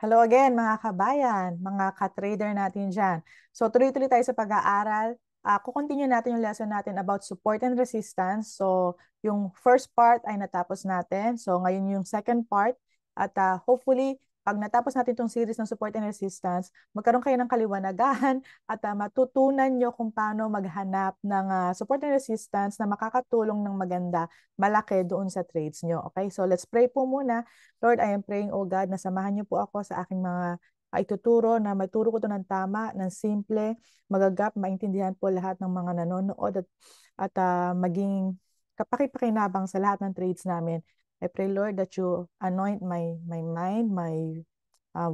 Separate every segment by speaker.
Speaker 1: Hello again mga kabayan, mga ka-trader natin dyan. So tuloy-tuloy tayo sa pag-aaral. Kukontinue natin yung lesson natin about support and resistance. So yung first part ay natapos natin. So ngayon yung second part. At hopefully, pag natapos natin itong series ng support and resistance, magkaroon kayo ng kaliwanagan at matutunan nyo kung paano maghanap ng support and resistance na makakatulong ng maganda, malaki doon sa trades nyo. Okay, so let's pray po muna. Lord, I am praying, O God, na samahan niyo po ako sa aking mga ituturo, na magturo ko ito ng tama, ng simple, magagap, maintindihan po lahat ng mga nanonood at maging kapakipakinabang sa lahat ng trades namin. I pray, Lord, that you anoint my mind, my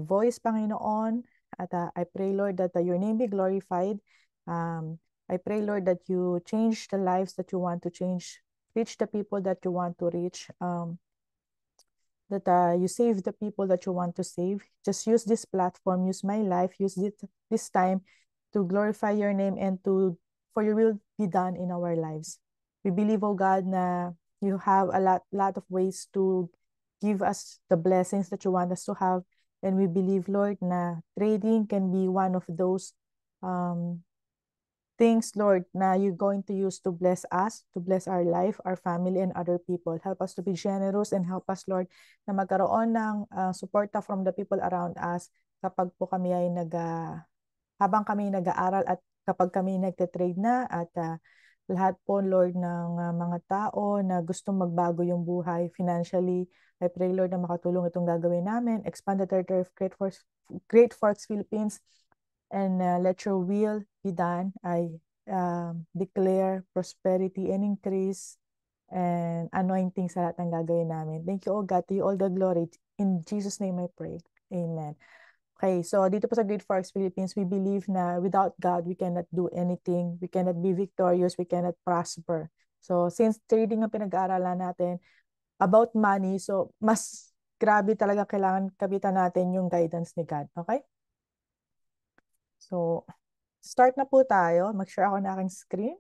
Speaker 1: voice, Panginoon. At I pray, Lord, that your name be glorified. I pray, Lord, that you change the lives that you want to change, reach the people that you want to reach. That you save the people that you want to save. Just use this platform, use my life, use this time to glorify your name and for your will be done in our lives. We believe, oh God, na you have a lot of ways to give us the blessings that you want us to have. And we believe, Lord, na trading can be one of those um, things, Lord, na you're going to use to bless us, to bless our life, our family, and other people. Help us to be generous and help us, Lord, na magkaroon ng suporta from the people around us kapag po kami ay habang kami nag-aaral at kapag kami nagte-trade na at lahat po, Lord, ng mga tao na gustong magbago yung buhay financially. I pray, Lord, na makatulong itong gagawin namin. Expand the territory of Great Forks Philippines, and let your will be done. I declare prosperity and increase and anointing sa lahat ng gagawin namin. Thank you, oh God. To you all the glory. In Jesus' name I pray. Amen. Okay, so dito po sa Great Forks Philippines, we believe na without God, we cannot do anything. We cannot be victorious. We cannot prosper. So since trading ang pinag-aaralan natin about money, so mas grabe talaga kailangan kapitan natin yung guidance ni God. Okay? So, start na po tayo. Mag-share ako ng aking screen.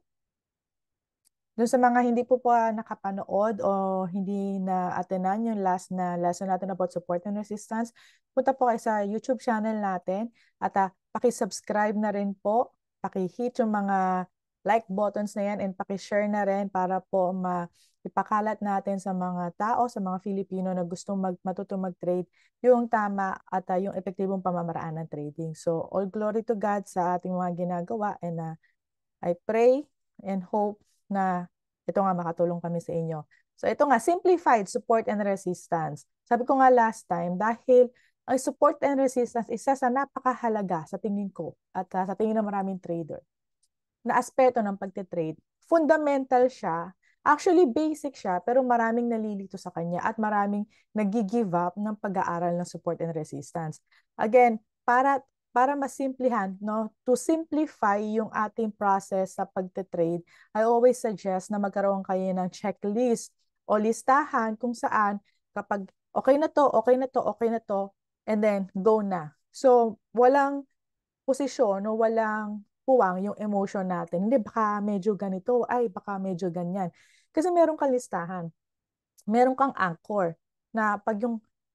Speaker 1: Doon sa mga hindi po nakapanood o hindi na attenan yung last na lesson natin about support and resistance, punta po kayo sa YouTube channel natin at paki-subscribe na rin po, paki-hit yung mga like buttons na yan and paki-share na rin para po ipakalat natin sa mga tao, sa mga Filipino na gustong matutong mag-trade yung tama at yung epektibong pamamaraan ng trading. So, all glory to God sa ating mga ginagawa and I pray and hope na ito nga makatulong kami sa inyo. So ito nga, simplified support and resistance. Sabi ko nga last time, dahil ang support and resistance isa sa napakahalaga sa tingin ko at sa tingin ng maraming trader na aspeto ng pagte-trade. Fundamental siya. Actually, basic siya, pero maraming nalilito sa kanya at maraming nag-give up ng pag-aaral ng support and resistance. Again, para masimplihan, no, to simplify yung ating process sa pagte-trade, I always suggest na magkaroon kayo ng checklist o listahan kung saan kapag okay na to, okay na to, okay na to, and then go na. So, walang posisyon o walang puwang yung emotion natin. Hindi, baka medyo ganito, ay, baka medyo ganyan. Kasi meron kang listahan, meron kang anchor, na pag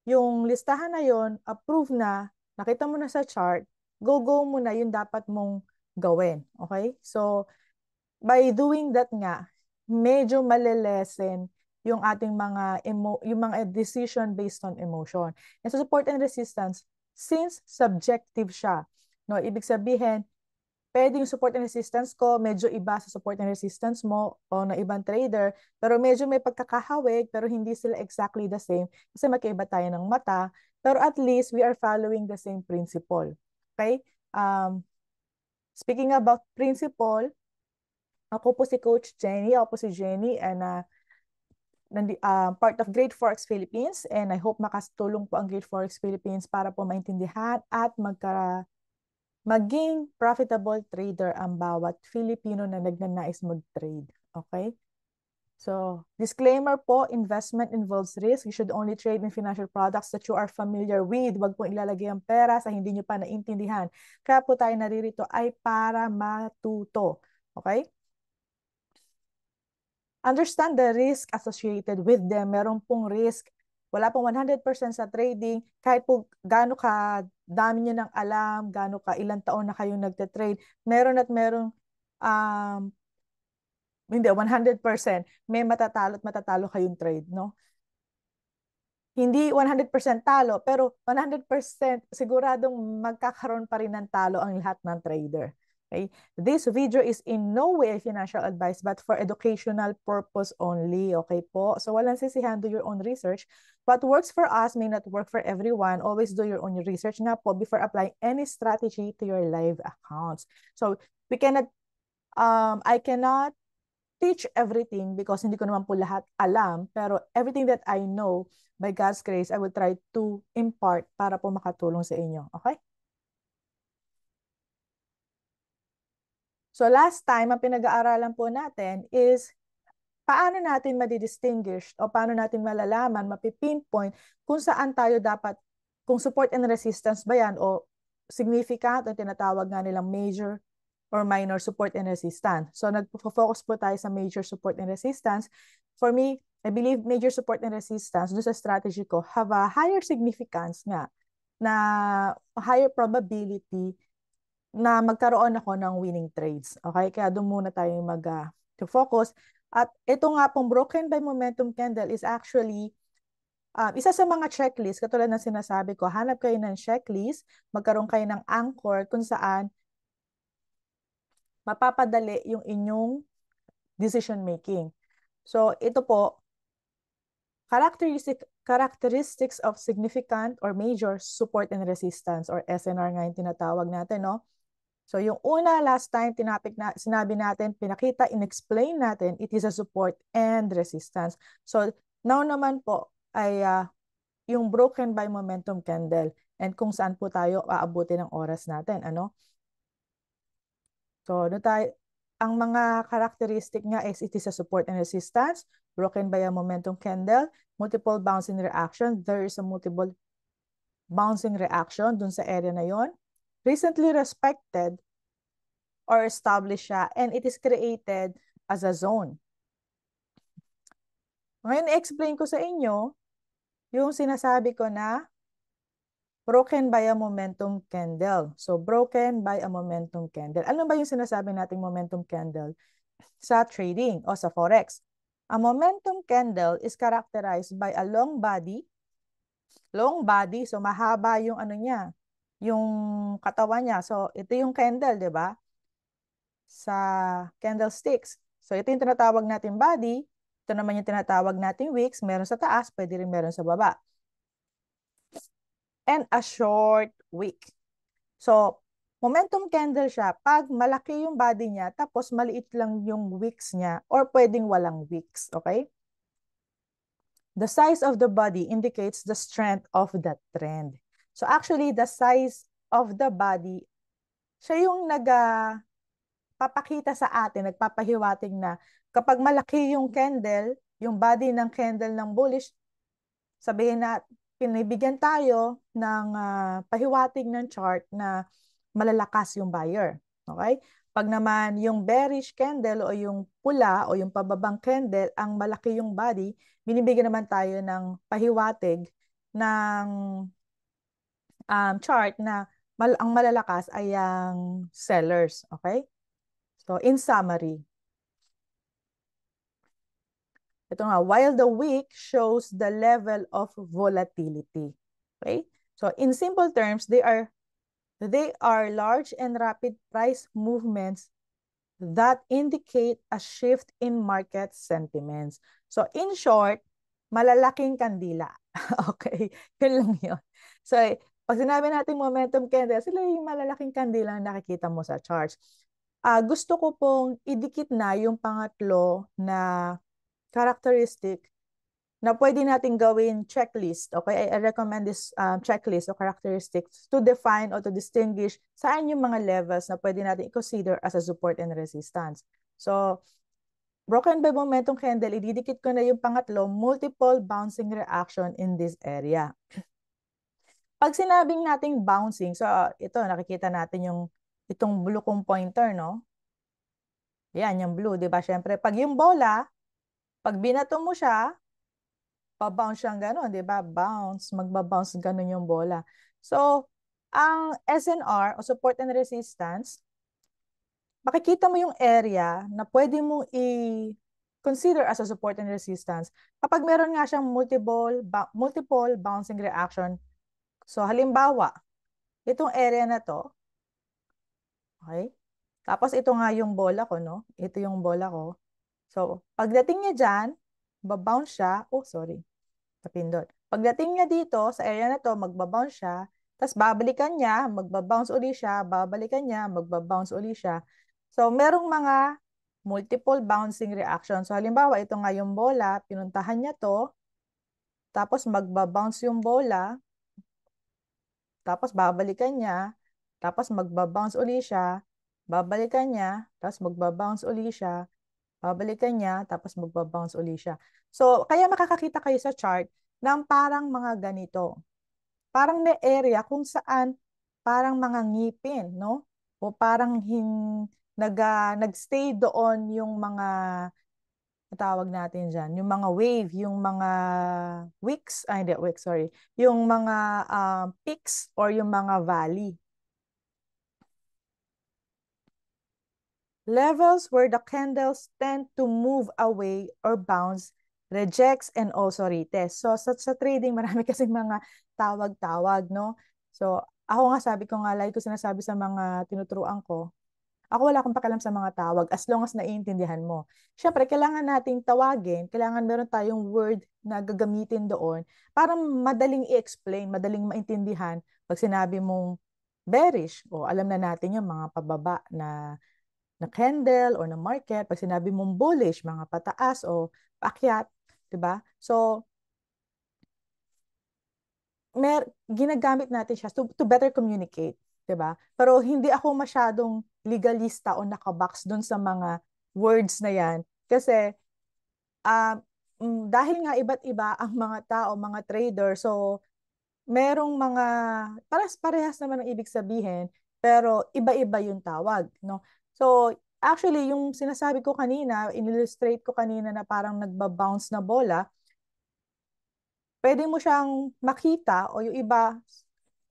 Speaker 1: yung listahan na yon approve na, nakita mo na sa chart, go mo na yung dapat mong gawin. Okay? So, by doing that nga, medyo malelesen yung ating yung mga decision based on emotion. And so support and resistance, since subjective siya, no, ibig sabihin, pwede yung support and resistance ko, medyo iba sa support and resistance mo o na ibang trader, pero medyo may pagkakahawig, pero hindi sila exactly the same kasi magkaiba tayo ng mata, pero at least we are following the same principle. Okay? Speaking about principle, ako po si Coach Jenny, ako po si Jenny, and part of Great Forks Philippines, and I hope makatulong po ang Great Forks Philippines para po maintindihan at maging profitable trader ang bawat Filipino na nagnanais mag-trade. Okay? So, disclaimer po, investment involves risk. You should only trade in financial products that you are familiar with. Huwag po ilalagay ang pera sa hindi nyo pa naintindihan. Kaya po tayo naririto ay para matuto. Okay? Understand the risk associated with them. Meron pong risk. wala pong 100% sa trading, kahit po gaano ka dami niyo ng alam, gaano ka ilang taon na kayong nagte-trade, meron at merong hindi 100%, may matatalo at matatalo kayong trade, no? Hindi 100% talo, pero 100% siguradong magkakaroon pa rin ng talo ang lahat ng trader. Okay? This video is in no way financial advice but for educational purpose only. Okay po? So walang sisihan, do your own research. What works for us may not work for everyone. Always do your own research nga po before applying any strategy to your live accounts. So we cannot, I cannot teach everything because hindi ko naman po lahat alam, pero everything that I know, by God's grace, I will try to impart para po makatulong sa inyo. Okay? So last time, ang pinag-aaralan po natin is paano natin madidistinguish o paano natin malalaman, mapipinpoint kung saan tayo dapat, kung support and resistance ba yan o significant o tinatawag nga nilang major or minor support and resistance. So nagpo-focus po tayo sa major support and resistance. For me, I believe major support and resistance doon sa strategy ko have a higher significance nga na higher probability na magkaroon ako ng winning trades. Okay? Kaya doon muna tayo mag-focus. At ito nga pong broken by momentum candle is actually isa sa mga checklist, katulad ng sinasabi ko, hanap kayo ng checklist, magkaroon kayo ng anchor kung saan mapapadali yung inyong decision making. So ito po, characteristics of significant or major support and resistance or SNR nga yung tinatawag natin, no? So yung una, last time, sinabi natin, pinakita, in-explain natin, it is a support and resistance. So now naman po ay yung broken by momentum candle and kung saan po tayo aabutin ng oras natin. Ano? So ang mga characteristic nga is it is a support and resistance, broken by a momentum candle, multiple bouncing reaction. There is a multiple bouncing reaction dun sa area na yon. Recently respected or established siya and it is created as a zone. Ngayon, i-explain ko sa inyo yung sinasabi ko na broken by a momentum candle. So, broken by a momentum candle. Ano ba yung sinasabi nating momentum candle sa trading o sa forex? A momentum candle is characterized by a long body. Long body, so mahaba yung ano niya, yung katawan niya. So, ito yung candle, di ba? Sa candlesticks. So, ito yung tinatawag natin body. Ito naman yung tinatawag natin wicks. Meron sa taas, pwede rin meron sa baba. And a short wick. So, momentum candle siya. Pag malaki yung body niya, tapos maliit lang yung wicks niya, or pwedeng walang wicks. Okay? The size of the body indicates the strength of the trend. So, actually, the size of the body, siya yung papakita sa atin, nagpapahiwatig na kapag malaki yung candle, yung body ng candle ng bullish, sabihin na pinibigyan tayo ng pahiwatig ng chart na malalakas yung buyer. Okay? Pag naman yung bearish candle o yung pula o yung pababang candle, ang malaki yung body, binibigyan naman tayo ng pahiwatig ng chart na ang malalakas ay ang sellers. Okay? So, in summary, ito nga, while the wick shows the level of volatility. Okay? So, in simple terms, they are large and rapid price movements that indicate a shift in market sentiments. So, in short, malalaking kandila. Okay? Yun lang yun. So, pag sinabi natin momentum candle, sila yung malalaking kandila na nakikita mo sa charts. Gusto ko pong idikit na yung pangatlo na characteristic na pwede natin gawin checklist. Okay, I recommend this checklist o characteristics to define or to distinguish saan yung mga levels na pwede natin i-consider as a support and resistance. So, broken by momentum candle, ididikit ko na yung pangatlo, multiple bouncing reaction in this area. Pag sinabing nating bouncing, so ito, nakikita natin yung itong blue kong pointer, no? Yan, yung blue, di ba? Siyempre, pag yung bola, pag binato mo siya, Magbabounce siyang gano'n, di ba? Bounce, magbabounce gano'n yung bola. So, ang SNR o support and resistance, makikita mo yung area na pwede mo i-consider as a support and resistance kapag meron nga siyang multiple bouncing reaction. So, halimbawa, itong area na to, okay? Tapos ito nga yung bola ko, no? Ito yung bola ko. So, pagdating niya dyan, babounce siya. Oh, sorry. Napindot. Pagdating niya dito, sa area na to, magbabounce siya. Tapos babalikan niya, magbabounce uli siya. Babalikan niya, magbabounce uli siya. So, merong mga multiple bouncing reaction. So, halimbawa, ito nga yung bola, pinuntahan niya to, tapos magbabounce yung bola, tapos babalikan niya, tapos magbabounce uli siya, babalikan niya, tapos magbabounce uli siya, babalikan niya, tapos magbabounce uli siya. So, kaya makakakita kayo sa chart ng parang mga ganito. Parang may area kung saan parang mga ngipin, no? O parang nagstay doon yung mga tawag natin dyan, yung mga wave, yung mga wicks, ay hindi, wicks, sorry, yung mga peaks or yung mga valley. Levels where the candles tend to move away or bounce, rejects, and also retest. So, sa trading, marami kasing mga tawag-tawag, no? So, ako nga sabi ko nga, like ko sinasabi sa mga tinuturuan ko, ako wala akong pakialam sa mga tawag as long as naiintindihan mo. Siyempre, kailangan nating tawagin, kailangan meron tayong word na gagamitin doon para madaling i-explain, madaling maintindihan. Pag sinabi mong bearish, o alam na natin yung mga pababa na candle or na market. Pag sinabi mong bullish, mga pataas o paakyat, 'di ba? So, ginagamit natin siya to better communicate, 'di ba? Pero hindi ako masyadong legalista o nakabox doon sa mga words na 'yan kasi uh, dahil nga iba't iba ang mga tao, mga trader, so merong mga parehas naman ang ibig sabihin, pero iba-iba yung tawag, no? So, actually, yung sinasabi ko kanina, in-illustrate ko kanina na parang nagba-bounce na bola, pwede mo siyang makita o yung iba,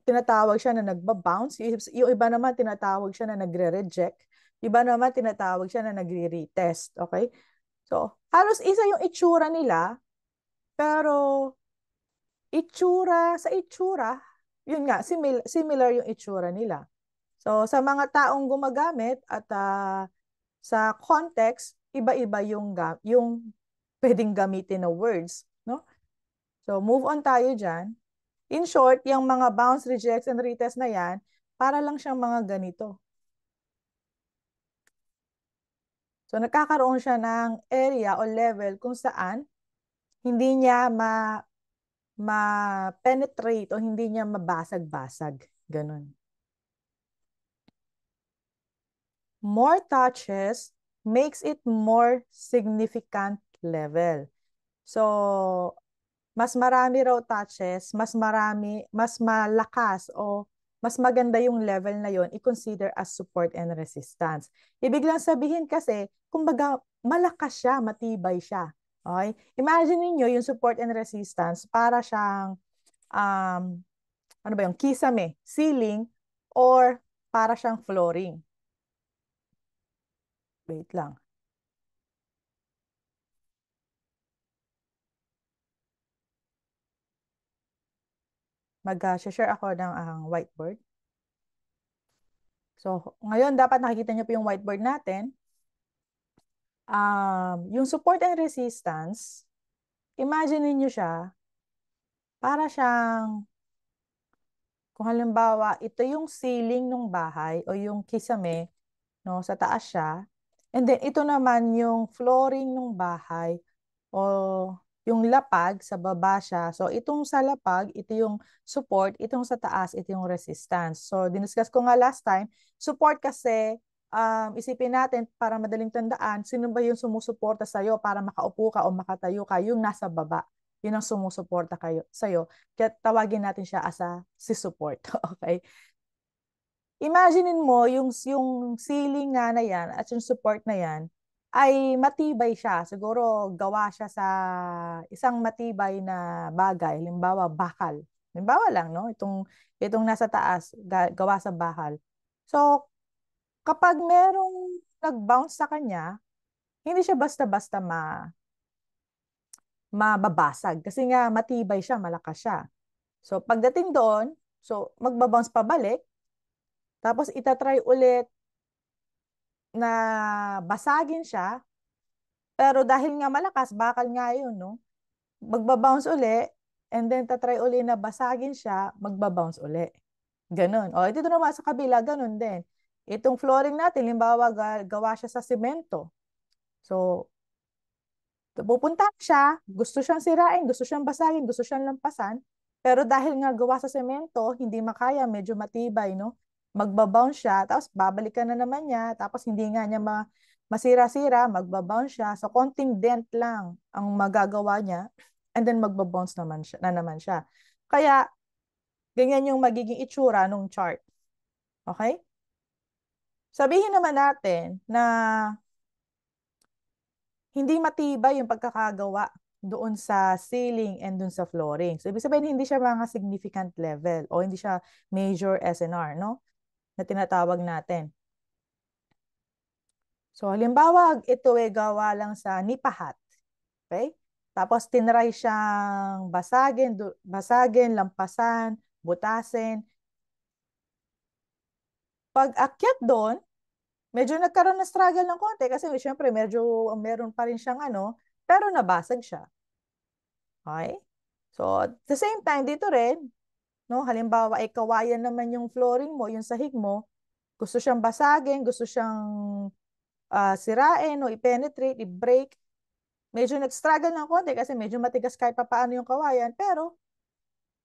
Speaker 1: tinatawag siya na nagba-bounce, yung iba naman tinatawag siya na nagre-reject, iba naman tinatawag siya na nagre-retest, okay? So, halos isa yung itsura nila, pero sa itsura, yun nga, similar yung itsura nila. So, sa mga taong gumagamit at sa context, iba-iba yung pwedeng gamitin na words, no? So, move on tayo dyan. In short, yung mga bounce, rejects, and retest na yan, para lang siyang mga ganito. So, nagkakaroon siya ng area o level kung saan hindi niya ma-penetrate o hindi niya mabasag-basag. Ganun. More touches makes it more significant level. So, mas marami raw touches, mas malakas o mas maganda yung level na yon i-consider as support and resistance. Ibig lang sabihin kasi, kumbaga, malakas siya, matibay siya. Okay? Imagine niyo yung support and resistance para siyang, um, ano ba yung kisame, ceiling, or para siyang flooring. Wait lang. Mag-share ako ng whiteboard. So, ngayon dapat nakikita niyo po yung whiteboard natin. Yung support and resistance, imagine niyo siya, para siyang, kung halimbawa, ito yung ceiling ng bahay o yung kisame, no, sa taas siya. And then, ito naman yung flooring ng bahay o yung lapag sa baba siya. So, itong sa lapag, ito yung support, itong sa taas, ito yung resistance. So, diniscuss ko nga last time, support kasi, isipin natin para madaling tandaan, sino ba yung sumusuporta sa'yo para makaupo ka o makatayo ka, yung nasa baba. Yun ang sumusuporta sa'yo. Kaya tawagin natin siya as si support. Okay? Imaginein mo yung ceiling nga na yan at yung support na yan ay matibay siya. Siguro gawa siya sa isang matibay na bagay, halimbawa bakal. Halimbawa lang, no? Itong nasa taas, gawa sa bakal. So, kapag merong nag-bounce sa kanya, hindi siya basta-basta mababasag. Kasi nga matibay siya, malakas siya. So, pagdating doon, so magbabounce pabalik, tapos itatry ulit na basagin siya, pero dahil nga malakas, bakal nga yun, no? Magbabounce uli, and then tatry uli na basagin siya, magbabounce uli. Ganon. O, ito naman sa kabila, ganon din. Itong flooring natin, limbawa, gawa siya sa simento. So, pupunta siya, gusto siyang sirain, gusto siyang basagin, gusto siyang lampasan, pero dahil nga gawa sa semento, hindi makaya, medyo matibay, no? Magbabounce siya, tapos babalikan na naman niya, tapos hindi nga niya masira-sira, magbabounce siya, so konting dent lang ang magagawa niya, and then magbabounce naman siya. Kaya, ganyan yung magiging itsura ng chart. Okay? Sabihin naman natin na hindi matibay yung pagkakagawa doon sa ceiling and doon sa flooring. So, ibig sabihin, hindi siya mga significant level o hindi siya major SNR, no? Na tinatawag natin. So, halimbawa, ito ay gawa lang sa nipahat. Okay? Tapos, tinry siyang basagin, lampasan, butasin. Pag akyat doon, medyo nagkaroon ng struggle ng konti kasi syempre medyo meron pa rin siyang pero nabasag siya. Okay? So, at the same time, dito rin, no, halimbawa, ay kawayan naman yung flooring mo, yung sahig mo, gusto siyang basagin, gusto siyang sirain o i-penetrate, i-break. Medyo nag-struggle ng konti kasi medyo matigas kahit pa paano yung kawayan, pero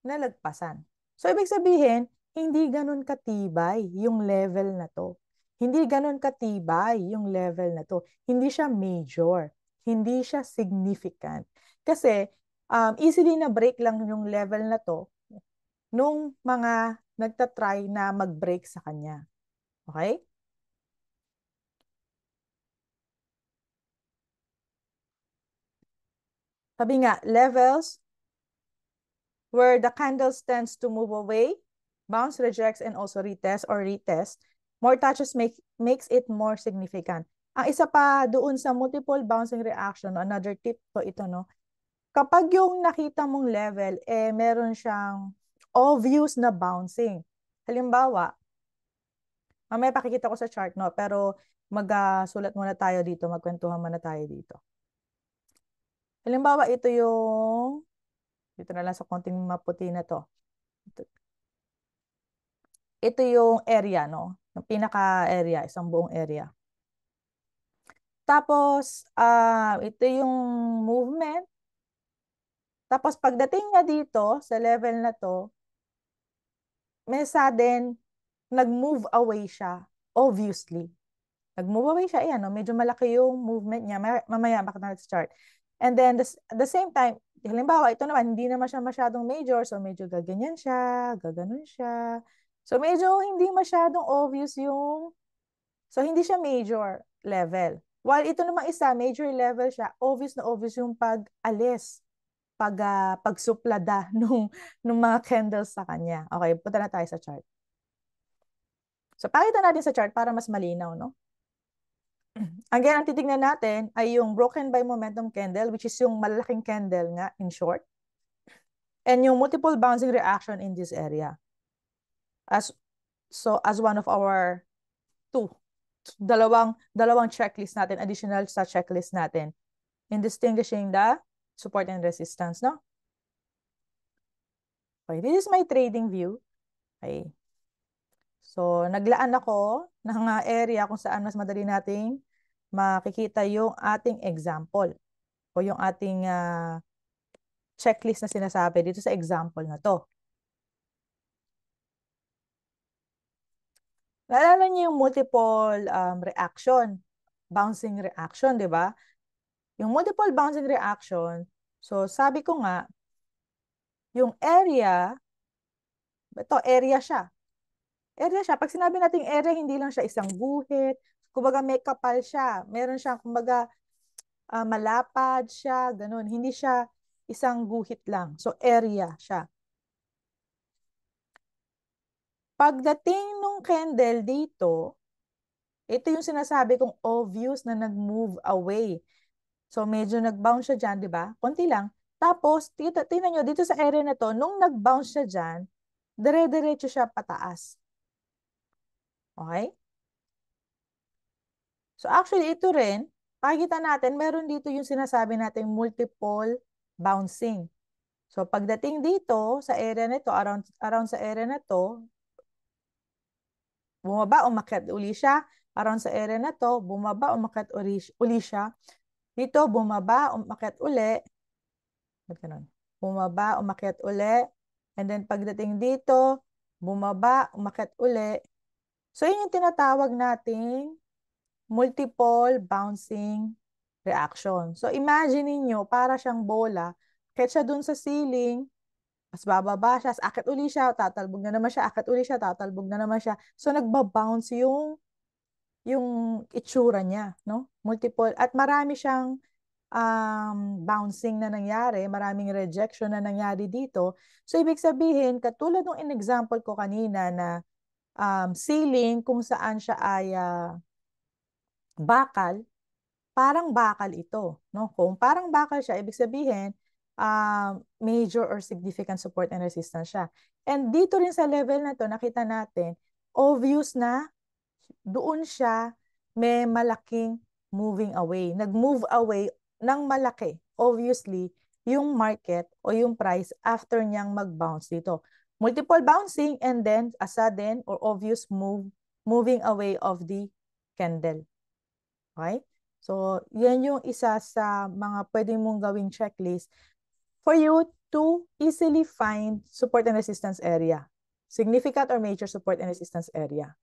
Speaker 1: nalagpasan. So, ibig sabihin, hindi ganun katibay yung level na to. Hindi ganun katibay yung level na to. Hindi siya major. Hindi siya significant. Kasi, easily na break lang yung level na to nung mga nagtatry na mag-break sa kanya. Okay? Sabi nga, levels where the candle tends to move away, bounce, rejects, and also retest. More touches makes it more significant. Ang isa pa doon sa multiple bouncing reaction, another tip to ito, no? Kapag yung nakita mong level, meron siyang obvious na bouncing. Halimbawa, mamaya pakikita ko sa chart, no? Pero magsulat muna tayo dito, magkwentuhan muna tayo dito. Halimbawa, dito na lang sa konting maputi na to. Ito yung area, no? Yung pinaka-area, isang buong area. Tapos, ito yung movement. Tapos, pagdating niya dito, sa level na to, may sudden, nag-move away siya, obviously. Nag-move away siya, ayan, no? Medyo malaki yung movement niya. Mamaya, bakit natin sa chart. And then, the same time, halimbawa, ito naman, hindi naman siya masyadong major, so medyo gaganyan siya, gaganon siya. So, medyo hindi masyadong obvious so hindi siya major level. While ito namang isa, major level siya, obvious yung pag-alis, pagsuplada nung mga candles sa kanya. Okay, punta na tayo sa chart. So, pakita natin sa chart para mas malinaw, no? Again, ang titignan natin ay yung broken by momentum candle, which is yung malaking candle nga, in short. And yung multiple bouncing reaction in this area. As one of our dalawang checklist natin, additional sa checklist natin in distinguishing the support and resistance, no? Okay, this is my trading view. Okay. So, naglaan ako ng area kung saan mas madali nating makikita yung ating example o yung ating checklist na sinasabi dito sa example na to. Naalala niyo yung multiple bouncing reaction, di ba? Yung multiple bouncing reaction, so sabi ko nga, yung area, ito area siya. Area siya. Pag sinabi nating area, hindi lang siya isang guhit, Kumbaga may kapal siya. Meron siyang, kumbaga, malapad siya, ganun. Hindi siya isang guhit lang. So, area siya. Pagdating nung candle dito, ito yung sinasabi kong obvious na nag-move away. So, medyo nag-bounce siya dyan, di ba? Konti lang. Tapos, tingnan nyo, dito sa area na to, nung nag-bounce siya dyan, dire-diretso siya pataas. Okay? So, actually, ito rin, makikita natin, meron dito yung sinasabi natin multiple bouncing. So, pagdating dito sa area na to, around sa area na to, bumaba, umakyat uli siya. Around sa area na to, bumaba, umakyat uli siya. Dito, bumaba, umakyat uli. Ba't ganun? Bumaba, umakyat uli. And then, pagdating dito, bumaba, umakyat uli. So, yun yung tinatawag nating multiple bouncing reaction. So, imagine niyo para siyang bola. Kahit siya dun sa ceiling, mas bababa siya, akit uli siya, tatalbog na naman siya, akit uli siya, tatalbog na naman siya. So, nagbabounce yung itsura niya, no? Multiple. At marami siyang bouncing na nangyari, maraming rejection na nangyari dito. So, ibig sabihin, katulad ng in-example ko kanina na ceiling kung saan siya ay bakal, parang bakal ito. No? Kung parang bakal siya, ibig sabihin, major or significant support and resistance siya. And dito rin sa level na to, nakita natin, obvious na doon siya may malaking moving away. Nag-move away ng malaki, obviously, yung market o yung price after niyang mag-bounce dito. Multiple bouncing and then a sudden or obvious moving away of the candle. Okay? So, yan yung isa sa mga pwede mong gawing checklist for you to easily find support and resistance area. Significant or major support and resistance area.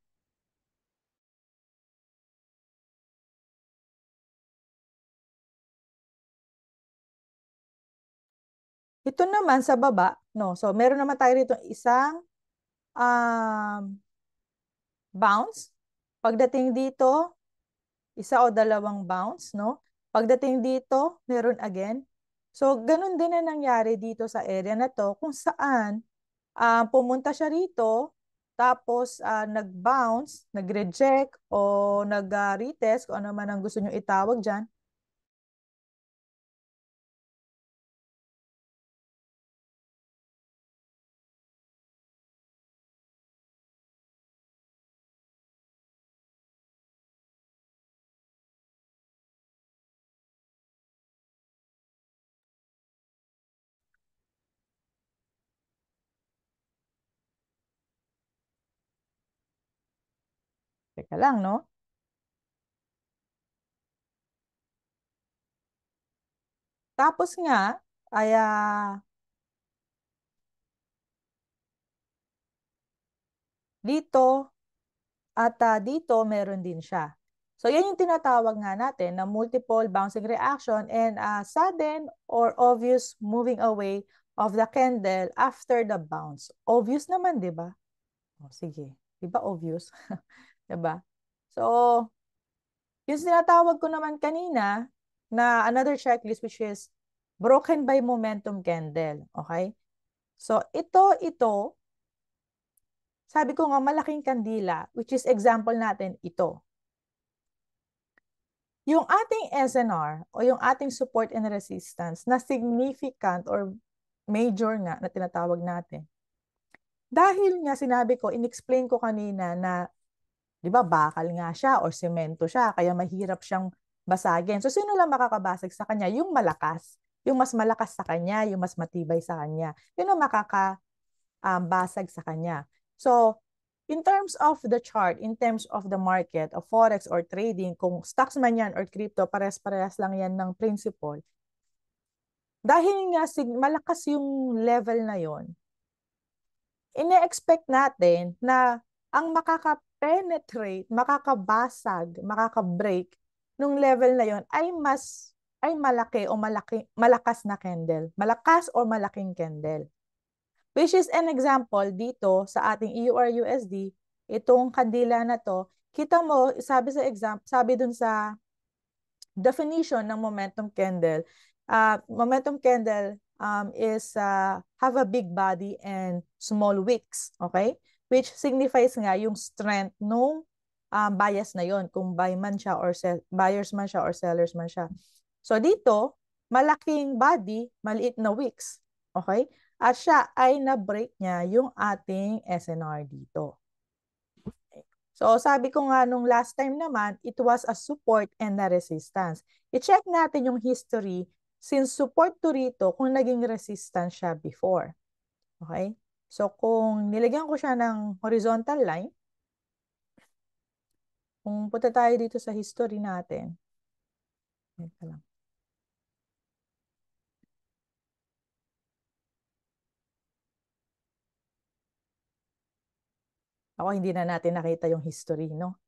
Speaker 1: Ito naman sa baba, no? So, meron naman tayo rito isang bounce. Pagdating dito, isa o dalawang bounce, no? Pagdating dito, meron again. So, ganun din na nangyari dito sa area na to kung saan pumunta siya rito, tapos nag-bounce, nag-reject o nag-retest, kung ano man ang gusto nyo itawag dyan. Teka lang, no? Tapos nga, ay dito at dito meron din siya. So yan yung tinatawag nga natin na multiple bouncing reaction and sudden or obvious moving away of the candle after the bounce. Obvious naman, di ba? O, sige. Di ba obvious? Di ba? So, yung tinatawag ko naman kanina na another checklist which is broken by momentum candle. Okay? So, ito, sabi ko nga malaking kandila, which is example natin ito. Yung ating SNR o yung ating support and resistance na significant or major nga na tinatawag natin. Dahil nga sinabi ko, in-explain ko kanina na, di ba, bakal nga siya or semento siya, kaya mahirap siyang basagin. So, sino lang makakabasag sa kanya? Yung malakas. Yung mas malakas sa kanya, yung mas matibay sa kanya. Yun ang makakabasag sa kanya. So, in terms of the chart, in terms of the market, of forex or trading, kung stocks man yan or crypto, pares-parehas lang yan ng principle. Dahil nga malakas yung level na yon, ine-expect natin na ang makaka-penetrate, makakabasag, makaka-break nung level na yon ay malaki o malakas na candle. Malakas o malaking candle. Which is an example dito sa ating EUR USD, itong kandila na to, kita mo, sabi dun sa definition ng momentum candle, momentum candle is have a big body and small wicks, okay? Which signifies nga yung strength nung bias na yon, kung buy man siya or buyers man siya or sellers man siya. So dito, malaking body, maliit na wicks, okay? At siya ay na-break niya yung ating SNR dito. So sabi ko nga nung last time naman, it was a support and a resistance. I-check natin yung history since support to rito kung naging resistance siya before. Okay? So kung nilagyan ko siya ng horizontal line, kung punta tayo dito sa history natin, ito lang. Ako hindi na natin nakita yung history, no?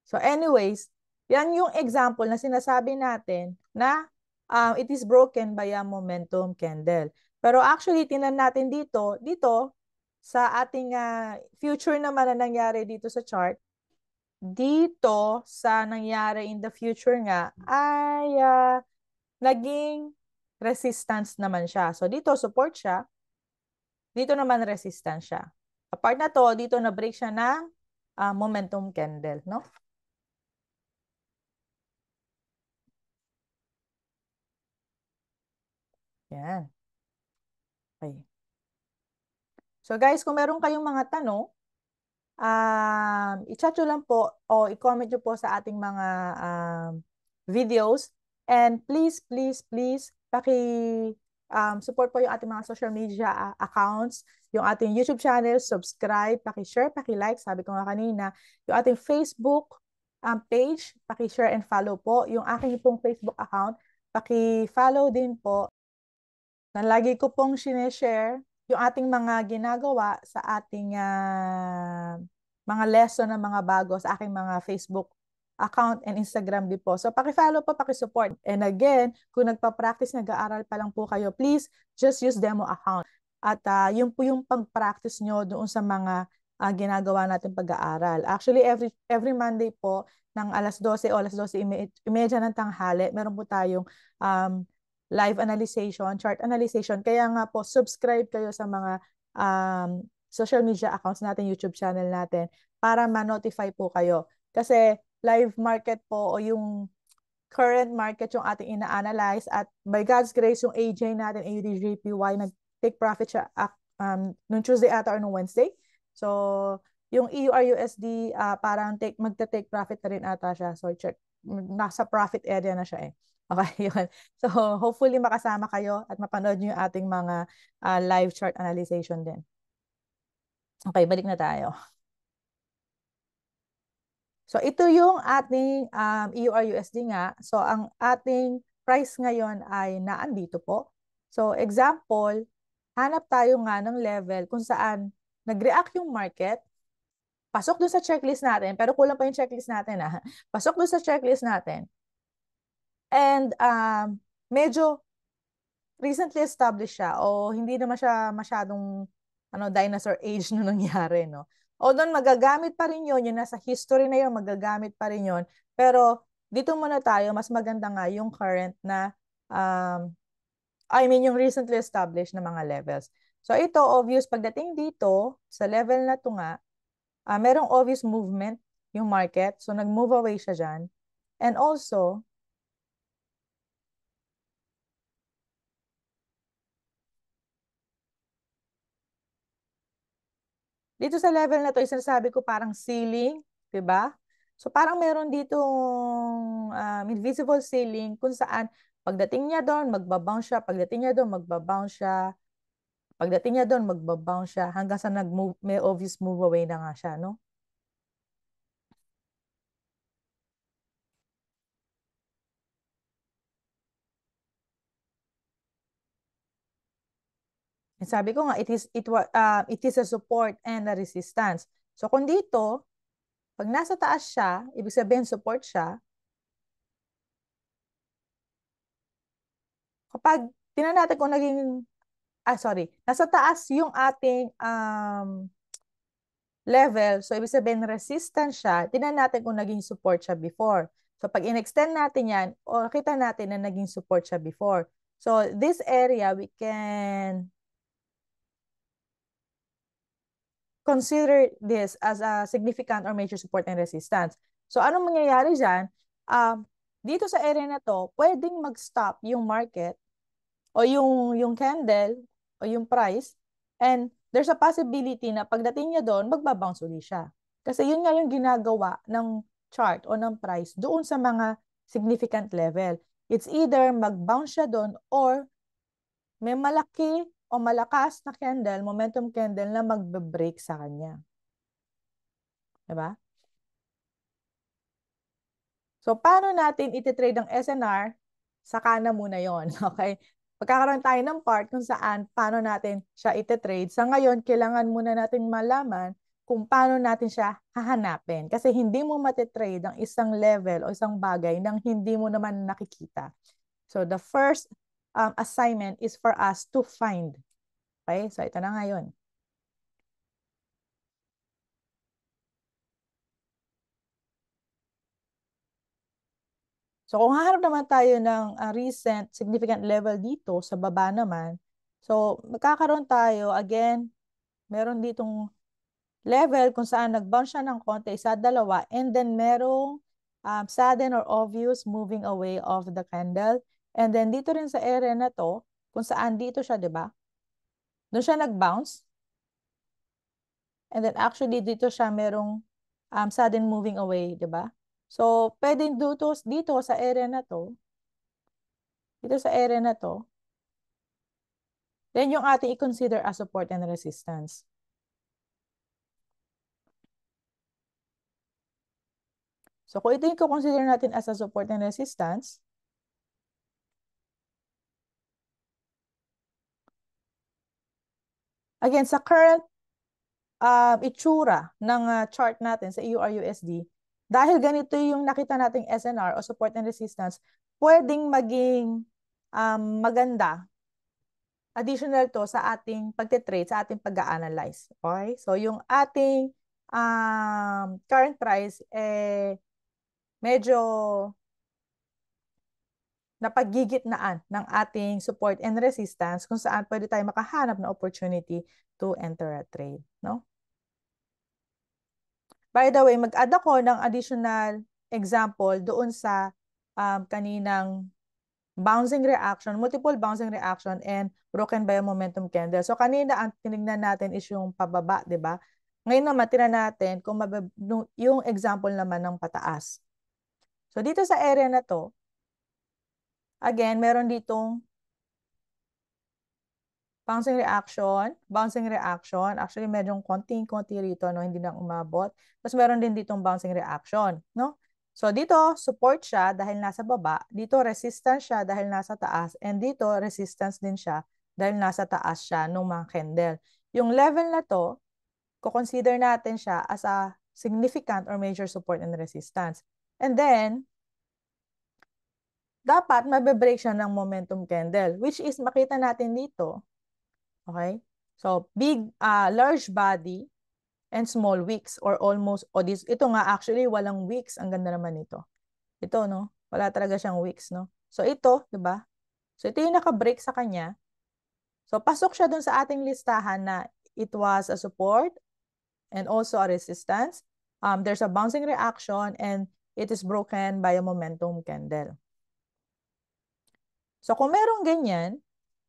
Speaker 1: So anyways, yan yung example na sinasabi natin na it is broken by a momentum candle. Pero actually, tinan natin dito sa ating future naman na nangyari dito sa chart, dito sa nangyari in the future nga ay naging resistance naman siya. So dito support siya, dito naman resistance siya. Apart na to, dito na break siya ng momentum candle, no? Yan. Okay. So guys, kung meron kayong mga tanong, i-chat nyo lang po o i-comment nyo po sa ating mga videos. And please, please, please, support po yung ating mga social media accounts, yung ating YouTube channel, subscribe, paki-share, paki-like, sabi ko nga kanina, yung ating Facebook page, paki-share and follow po. Yung aking pong Facebook account, paki-follow din po na lagi ko pong sineshare yung ating mga ginagawa sa ating mga lesson ng mga bago sa aking mga Facebook account and Instagram din po. So, paki-follow po, paki-support. And again, kung nagpa-practice, nag-aaral pa lang po kayo, please just use demo account. At yun po yung pag-practice nyo doon sa mga ginagawa natin pag-aaral. Actually, every Monday po, ng alas 12 o alas 12:30 ng tanghali, meron po tayong live analyzation, chart analyzation. Kaya nga po, subscribe kayo sa mga social media accounts natin, YouTube channel natin, para ma-notify po kayo. Kasi live market po o yung current market yung ating ina-analyze at by God's grace, yung AJ natin, AUDJPY, nag-take profit siya nung Tuesday ata or nung Wednesday. So, yung EURUSD, parang magta-take profit na rin ata siya. So, check. Nasa profit area na siya eh. Okay, yun. So, hopefully makasama kayo at mapanood nyo yung ating mga live chart analysis din. Okay, balik na tayo. So, ito yung ating EURUSD nga. So, ang ating price ngayon ay naandito po. So, example, hanap tayo nga ng level kung saan nag-react yung market, pasok dun sa checklist natin, pero kulang pa yung checklist natin. Pasok dun sa checklist natin. And medyo recently established siya o hindi naman siya masyadong dinosaur age na nangyari, no? O doon magagamit pa rin yun, yung nasa history na yun, magagamit pa rin yun. Pero dito muna tayo, mas maganda nga yung current na, yung recently established na mga levels. So ito, obvious, pagdating dito, sa level na to nga, merong obvious movement yung market. So nag-move away siya dyan. And also, dito sa level na to, sinasabi ko parang ceiling, 'di ba? So parang meron dito invisible ceiling kung saan pagdating niya doon, magbabounce siya, pagdating niya doon, magbabounce siya, pagdating niya doon, magbabounce siya, hanggang sa nag-move, may obvious move away na nga siya, no? And sabi ko nga, it is a support and a resistance. So kung dito, pag nasa taas siya, ibig sabihin support siya. Kapag tingnan natin kung naging, nasa taas yung ating level, so ibig sabihin resistance siya, tingnan natin kung naging support siya before. So pag in-extend natin yan, o kita natin na naging support siya before. So this area, we can consider this as a significant or major support and resistance. So anong mangyayari dyan? Dito sa area na to, pwedeng mag-stop yung market o yung candle o yung price, and there's a possibility na pagdating niya doon, magbabounce uli siya. Kasi yun nga yung ginagawa ng chart o ng price doon sa mga significant level. It's either mag-bounce siya doon or may malaki o malakas na candle, momentum candle na magbe-break sa kanya. Diba? So, paano natin ititrade ang SNR? Saka na muna yon. Okay? Pagkakaroon tayo ng part kung saan paano natin siya ititrade. Sa ngayon, kailangan muna natin malaman kung paano natin siya hahanapin. Kasi hindi mo matitrade ang isang level o isang bagay nang hindi mo naman nakikita. So, the first assignment is for us to find. Okay? So, ito na ngayon. So kung hahanap naman tayo ng recent significant level dito sa baba naman, so magkakaroon tayo, again, meron ditong level kung saan nag-bounce siya ng konti, isa, dalawa, and then merong sudden or obvious moving away of the candle. And then dito rin sa area na to, kung saan dito siya, di ba? Doon siya nag-bounce. And then actually dito siya merong sudden moving away, di ba? So pwedeng dito sa area na to, dito sa area na to, then yung ating i-consider as support and resistance. So kung ito yung consider natin as a support and resistance, again, sa current itsura ng chart natin sa EURUSD, dahil ganito yung nakita nating SNR o support and resistance, pwedeng maging maganda, additional to sa ating pagtitrade, sa ating pag-a-analyze. Okay? So yung ating current price, medyo napaggigitnaan ng ating support and resistance kung saan pwede tayo makahanap ng opportunity to enter a trade. No? By the way, mag-add ako ng additional example doon sa kaninang bouncing reaction, multiple bouncing reaction, and broken by a momentum candle. So kanina ang tinignan natin is yung pababa, di ba? Ngayon naman, tinan natin kung yung example naman ng pataas. So dito sa area na to, again, meron ditong bouncing reaction. Actually, medyo konting-konti rito, no? Hindi na umabot. Tapos meron din ditong bouncing reaction, no? So dito, support siya dahil nasa baba. Dito, resistance siya dahil nasa taas. And dito, resistance din siya dahil nasa taas siya ng mga candle. Yung level na to, consider natin siya as a significant or major support and resistance. And then, dapat mabe-break siya ng momentum candle, which is makita natin dito. Okay? So, large body and small wicks or almost, ito nga actually walang wicks. Ang ganda naman ito. Ito, no? Wala talaga siyang wicks, no? So, ito, di ba? So, ito yung naka-break sa kanya. So, pasok siya dun sa ating listahan na it was a support and also a resistance. There's a bouncing reaction and it is broken by a momentum candle. So, kung merong ganyan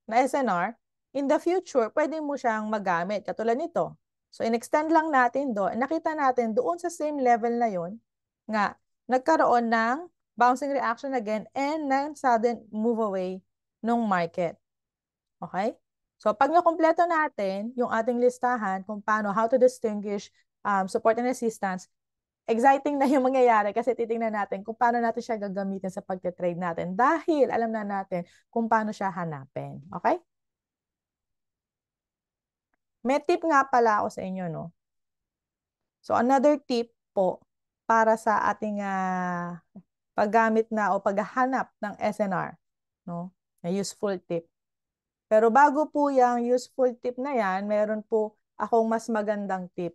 Speaker 1: na SNR, in the future, pwede mo siyang magamit. Katulad nito. So, in-extend lang natin doon. Nakita natin doon sa same level na yon nga, nagkaroon ng bouncing reaction again and ng sudden move away ng market. Okay? So, pag nakompleto natin yung ating listahan kung paano, how to distinguish support and resistance, exciting na yung mangyayari kasi titingnan natin kung paano natin siya gagamitin sa pagte-trade natin dahil alam na natin kung paano siya hanapin. Okay? May tip nga pala ako sa inyo, no? So, another tip po para sa ating paggamit na o paghahanap ng SNR, no? Na useful tip. Pero bago po yung useful tip na yan, meron po akong mas magandang tip.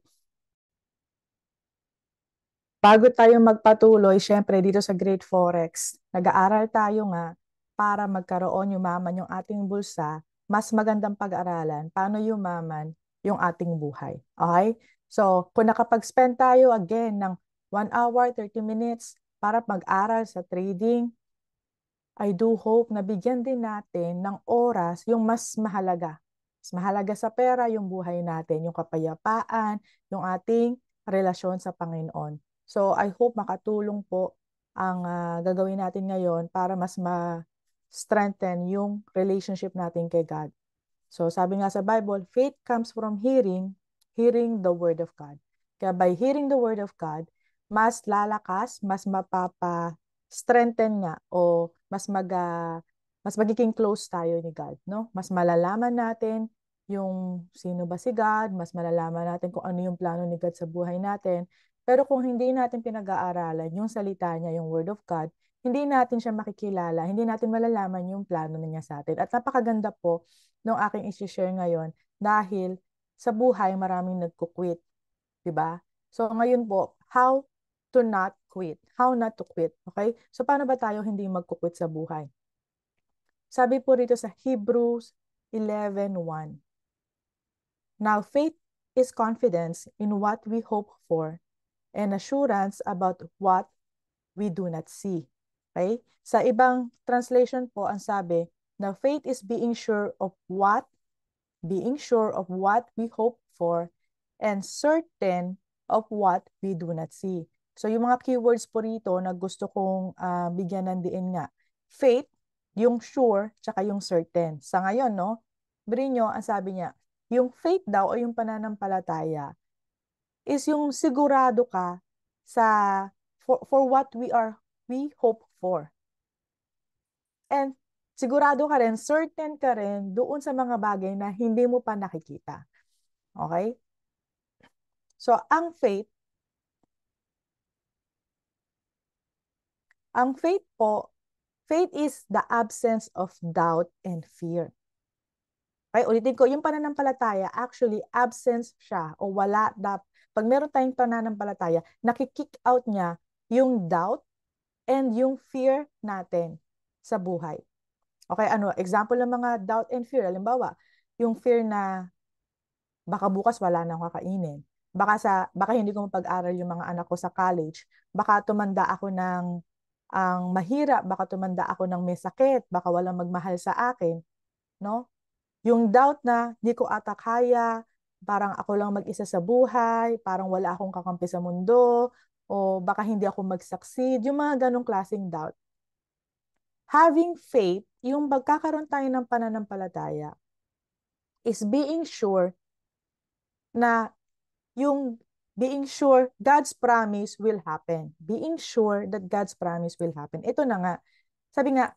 Speaker 1: Bago tayo magpatuloy, syempre dito sa Great Forex, nag-aaral tayo nga para magkaroon yumaman yung ating bulsa, mas magandang pag-aralan, paano yumaman yung ating buhay. Okay? So, kung nakapag-spend tayo again ng 1 hour, 30 minutes para mag-aral sa trading, I do hope na bigyan din natin ng oras yung mas mahalaga. Mas mahalaga sa pera yung buhay natin, yung kapayapaan, yung ating relasyon sa Panginoon. So I hope makatulong po ang gagawin natin ngayon para mas ma-strengthen yung relationship natin kay God. So sabi nga sa Bible, faith comes from hearing, hearing the Word of God. Kaya by hearing the Word of God, mas lalakas, mas mapapa-strengthen nga o mas magiging close tayo ni God, no? Mas malalaman natin yung sino ba si God, mas malalaman natin kung ano yung plano ni God sa buhay natin. Pero kung hindi natin pinag-aaralan yung salita niya, yung Word of God, hindi natin siya makikilala, hindi natin malalaman yung plano niya sa atin. At napakaganda po nung aking isi-share ngayon dahil sa buhay maraming nagko-quit, 'di ba? So ngayon po, how to not quit. How not to quit, okay? So paano ba tayo hindi magko-quit sa buhay? Sabi po rito sa Hebrews 11:1. Now faith is confidence in what we hope for and assurance about what we do not see. Okay? Sa ibang translation po, ang sabi, na faith is being sure of what we hope for, and certain of what we do not see. So yung mga keywords po rito na gusto kong bigyan ng diin nga. Faith, yung sure, tsaka yung certain. Sa ngayon, no? Brinyo, ang sabi niya, yung faith daw o yung pananampalataya is yung sigurado ka sa for what we hope for. And sigurado ka rin, certain ka rin doon sa mga bagay na hindi mo pa nakikita. Okay? So, ang faith po, faith is the absence of doubt and fear. Okay, ulitin ko, yung pananampalataya, actually, absence siya o wala. Pag meron tayong pananampalataya, nakikick out niya yung doubt and yung fear natin sa buhay. Okay, ano, example ng mga doubt and fear. Halimbawa, yung fear na baka bukas wala nang kakainin. Baka hindi ko mapag-aral yung mga anak ko sa college. Baka tumanda ako ng ang mahirap, baka tumanda ako ng may sakit, baka walang magmahal sa akin, no? Yung doubt na hindi ko ata kaya, parang ako lang mag-isa sa buhay, parang wala akong kakampi sa mundo, o baka hindi ako mag-succeed, yung mga ganong klaseng doubt. Having faith, yung magkakaroon tayo ng pananampalataya, is being sure na yung being sure God's promise will happen. Being sure that God's promise will happen. Ito na nga. Sabi nga,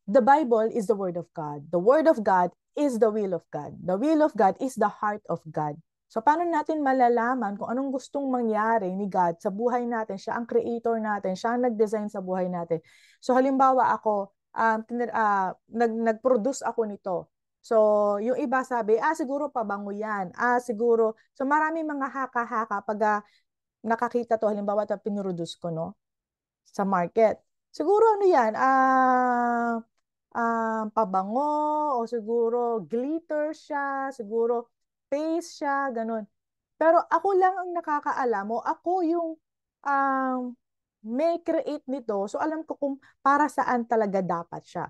Speaker 1: the Bible is the Word of God. The Word of God is the will of God. The will of God is the heart of God. So paano natin malalaman kung anong gustong mangyari ni God sa buhay natin? Siya ang creator natin. Siya ang nag-design sa buhay natin. So halimbawa ako, nag-produce ako nito. So yung iba sabi, siguro pabango yan. Siguro. So marami mga haka-haka pag nakakita to. Halimbawa, pinroduce ko, no? Sa market. Siguro ano yan? Pabango o siguro glitter siya, siguro face siya, ganun. Pero ako lang ang nakakaalam o ako yung um, may create nito. So alam ko kung para saan talaga dapat siya.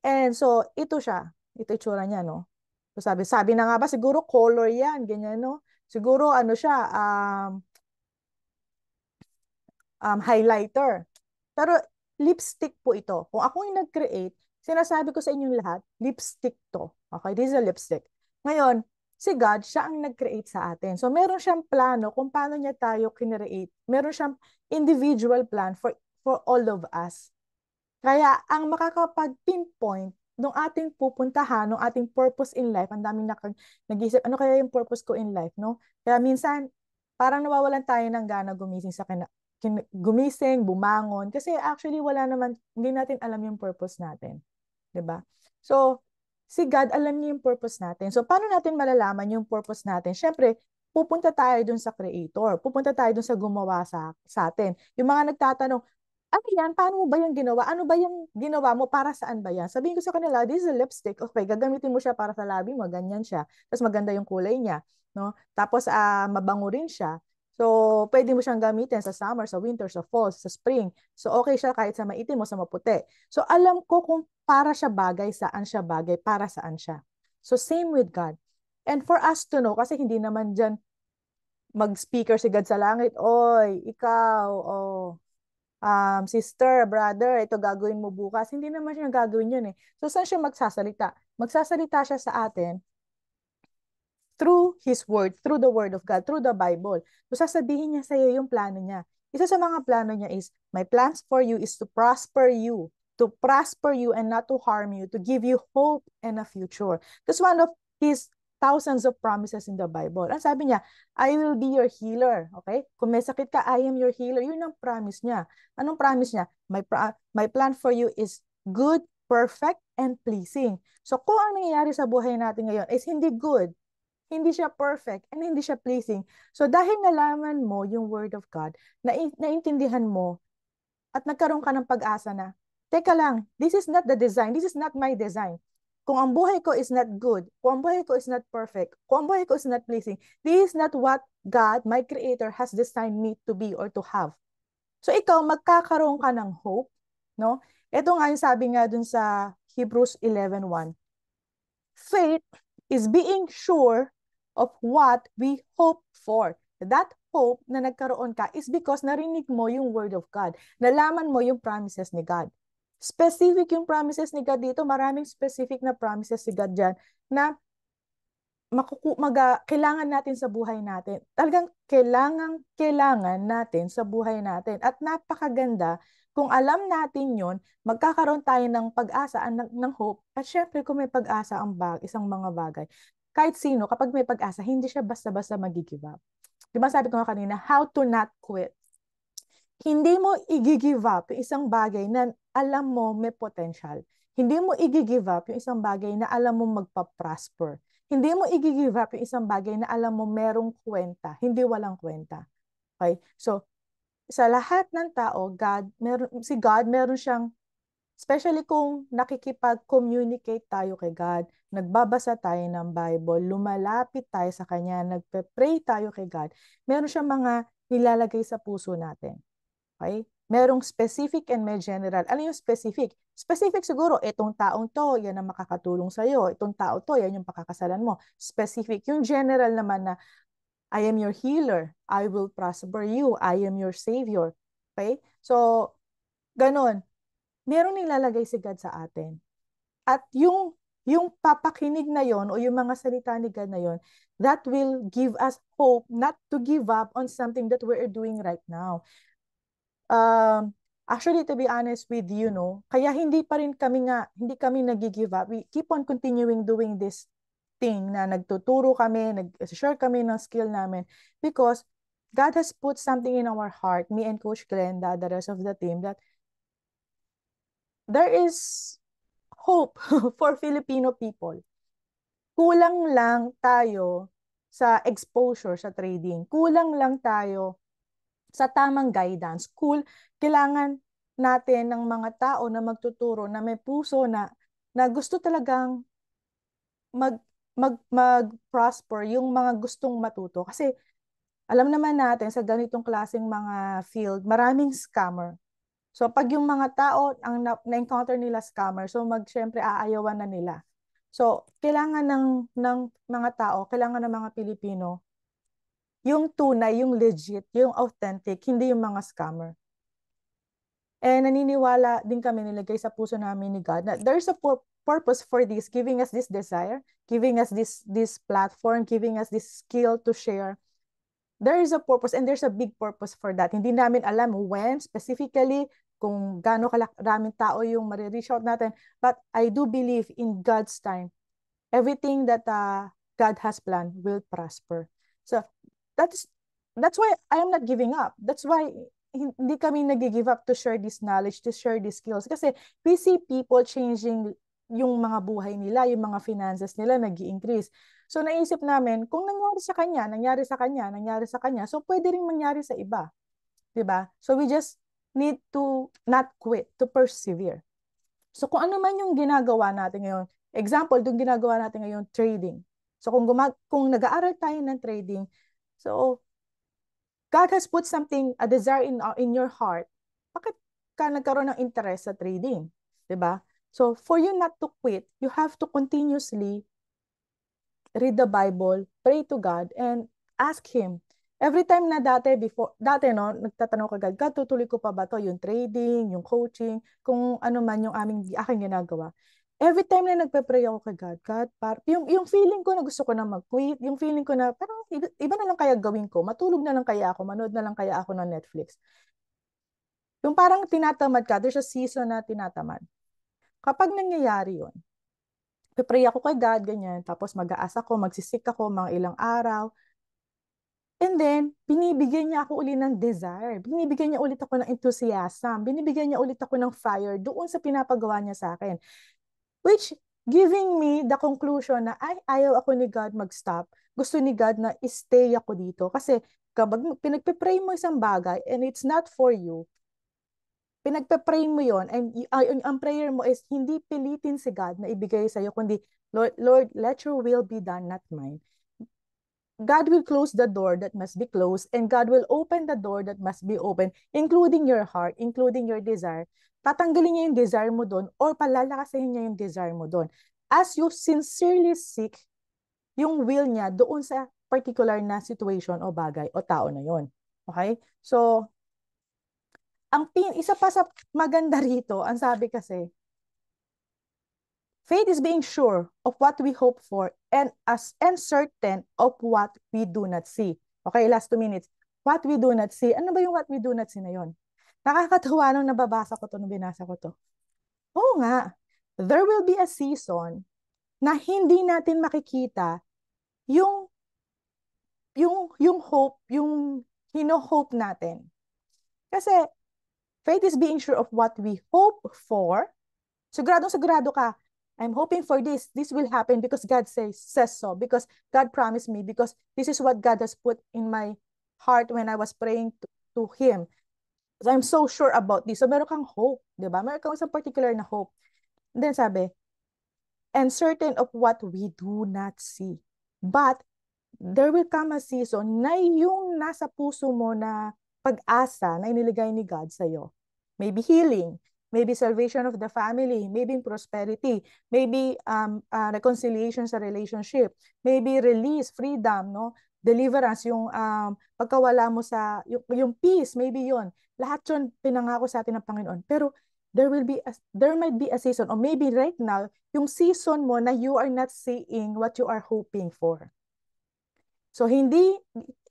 Speaker 1: And so ito siya. Ito itsura niya, no? So sabi na nga ba siguro color yan, ganyan, no? Siguro ano siya, highlighter. Pero lipstick po ito. Kung ako yung nag-create, sinasabi ko sa inyong lahat, lipstick to. Okay, this is a lipstick. Ngayon, si God, siya ang nag-create sa atin. So, meron siyang plano kung paano niya tayo kinreate. Meron siyang individual plan for all of us. Kaya, ang makakapag-pinpoint nung ating pupuntahan, nung ating purpose in life, ang daming nag-isip, ano kaya yung purpose ko in life, no? Kaya minsan, parang nawawalan tayo ng gana gumising gumising, bumangon, kasi actually wala naman, hindi natin alam yung purpose natin. 'Di ba? So, si God alam niya yung purpose natin. So, paano natin malalaman yung purpose natin? Siyempre, pupunta tayo dun sa creator, pupunta tayo dun sa gumawa sa atin. Yung mga nagtatanong, ano yan? Paano mo ba yung ginawa? Ano ba yung ginawa mo? Para saan ba yan? Sabihin ko sa kanila, this is a lipstick. Okay, gagamitin mo siya para sa labi mo. Ganyan siya. Tapos maganda yung kulay niya. No? Tapos mabango rin siya. So, pwede mo siyang gamitin sa summer, sa winter, sa fall, sa spring. So, okay siya kahit sa maitim o sa maputi. So, alam ko kung para siya bagay, saan siya bagay, para saan siya. So, same with God. And for us to know, kasi hindi naman dyan mag-speaker si God sa langit, oy, ikaw, oh, sister, brother, ito gagawin mo bukas. Hindi naman siya gagawin yun eh. So, saan siya magsasalita? Magsasalita siya sa atin through His Word, through the Word of God, through the Bible. So, sasabihin niya sa iyo yung plano niya. Isa sa mga plano niya is, my plans for you is to prosper you and not to harm you, to give you hope and a future. That's one of His thousands of promises in the Bible. Ang sabi niya, I will be your healer. Okay? Kung may sakit ka, I am your healer. Yun ang promise niya. Anong promise niya? My plan for you is good, perfect, and pleasing. So kung ang nangyayari sa buhay natin ngayon is hindi good, hindi siya perfect, and hindi siya pleasing. So dahil nalaman mo yung Word of God, naintindihan mo, at nagkaroon ka ng pag-asa na, teka lang, this is not the design, this is not my design. Kung ang buhay ko is not good, kung ang buhay ko is not perfect, kung ang buhay ko is not pleasing, this is not what God, my Creator, has designed me to be or to have. So ikaw, magkakaroon ka ng hope, no? Ito nga yung sabi nga dun sa Hebrews 11:1. Faith is being sure of what we hope for. That hope na nagkaroon ka is because narinig mo yung Word of God. Nalaman mo yung promises ni God. Specific yung promises ni God dito. Maraming specific na promises si God dyan na kailangan natin sa buhay natin. Talagang kailangan natin sa buhay natin. At napakaganda kung alam natin yon, magkakaroon tayo ng pag-asa, ng hope. At syempre, kung may pag-asa ang isang mga bagay, kahit sino, kapag may pag-asa, hindi siya basta-basta mag-give up. Diba sabi ko nga kanina, how to not quit. Hindi mo i-give up yung isang bagay na alam mo may potential. Hindi mo i-give up yung isang bagay na alam mo magpa-prosper. Hindi mo i-give up yung isang bagay na alam mo merong kwenta, hindi walang kwenta. Okay? So, sa lahat ng tao, si God, meron siyang, especially kung nakikipag-communicate tayo kay God, nagbabasa tayo ng Bible, lumalapit tayo sa Kanya, nagpe-pray tayo kay God, meron siyang mga nilalagay sa puso natin. Okay? Merong specific and may general. Ano yung specific? Specific siguro, itong taong to, yan ang makakatulong sa'yo. Itong tao to, yan yung pakakasalan mo. Specific. Yung general naman na, I am your healer. I will prosper you. I am your savior. Okay? So, ganun. Meron nilalagay si God sa atin. At yung papakinig na yon o yung mga salita ni God na yon, that will give us hope not to give up on something that we're doing right now. Actually, to be honest with you, no, kaya hindi kami nag-give up. We keep on continuing doing this thing na nagtuturo kami, nag-share kami ng skill namin because God has put something in our heart, me and Coach Glenda, the rest of the team, that there is hope for Filipino people. Kulang lang tayo sa exposure sa trading. Kulang lang tayo sa tamang guidance. Kailangan natin ng mga tao na magtuturo na may puso na gusto talagang mag-prosper, yung mga gustong matuto. Kasi alam naman natin sa ganitong klaseng mga field, maraming scammer. So pag yung mga tao ang na-encounter nila scammer, so syempre aayawan na nila. So kailangan ng mga tao, kailangan ng mga Pilipino yung tunay, yung legit, yung authentic, hindi yung mga scammer. Naniniwala din kami, nilagay sa puso namin ni God na there's a purpose for this, giving us this desire, giving us this platform, giving us this skill to share. There is a purpose and there's a big purpose for that. Hindi namin alam when, specifically, kung gaano karaming tao yung marireach out natin. But I do believe in God's time, everything that God has planned will prosper. So, that's why I am not giving up. That's why hindi kami nag-give up to share this knowledge, to share these skills. Kasi we see people changing yung mga buhay nila, yung mga finances nila nag-i-increase. So naisip namin, kung nangyari sa kanya, nangyari sa kanya, nangyari sa kanya, so pwede rin mangyari sa iba. 'Di ba? So we just need to not quit, to persevere. So kung ano man yung ginagawa natin ngayon, example, yung ginagawa natin ngayon, trading. So kung nag-aaral tayo ng trading, so God has put something, a desire in your heart, bakit ka nagkaroon ng interest sa trading? 'Di ba? So for you not to quit, you have to continuously read the Bible, pray to God, and ask Him. Every time na dati no, nagtatanong ka God, God, tutuloy ko pa ba to? Yung trading, yung coaching, kung ano man yung aking ginagawa. Every time na nagpe-pray ako kay God, God, yung feeling ko na gusto ko na mag-quit, yung feeling ko na parang iba na lang kaya gawin ko, matulog na lang kaya ako, manood na lang kaya ako ng Netflix. Yung parang tinatamad ka, there's a season na tinatamad. Kapag nangyayari yun, pray ako kay God, ganyan. Tapos mag-aasa ko, magsisik ako mga ilang araw. And then, binibigyan niya ako uli ng desire. Binibigyan niya ulit ako ng enthusiasm. Binibigyan niya ulit ako ng fire doon sa pinapagawa niya sa akin. Which, giving me the conclusion na ay, ayaw ako ni God mag-stop. Gusto ni God na stay ako dito. Kasi kapag pinagpe-pray mo isang bagay and it's not for you, pinagpe-pray mo yon and ang prayer mo is hindi pilitin si God na ibigay sa'yo, kundi, Lord, let your will be done, not mine. God will close the door that must be closed, and God will open the door that must be open, including your heart, including your desire. Tatanggalin niya yung desire mo doon or palalakasin niya yung desire mo doon. As you sincerely seek yung will niya doon sa particular na situation o bagay o tao na yon. Okay? So, isa pa sa maganda rito, ang sabi kasi, faith is being sure of what we hope for and certain of what we do not see. Okay, last 2 minutes. What we do not see. Ano ba yung what we do not see na yun? Nakakatuwa nung nababasa ko to, nung binasa ko to. Oo nga, there will be a season na hindi natin makikita yung hope, yung hino-hope natin. Kasi faith is being sure of what we hope for. Sigurado ka, I'm hoping for this. This will happen because God says so. Because God promised me. Because this is what God has put in my heart when I was praying to Him. So I'm so sure about this. So meron kang hope, di ba? Meron kang isang particular na hope. And then sabi, and certain of what we do not see. But there will come a season na yung nasa puso mo na pag-asa na iniligay ni God sa'yo. Maybe healing, maybe salvation of the family, maybe prosperity, maybe reconciliation sa relationship, maybe release, freedom, no? Deliverance, yung pagkawala mo sa, yung peace, maybe yon. Lahat yun pinangako sa atin ng Panginoon. Pero there might be a season, or maybe right now, yung season mo na you are not seeing what you are hoping for. So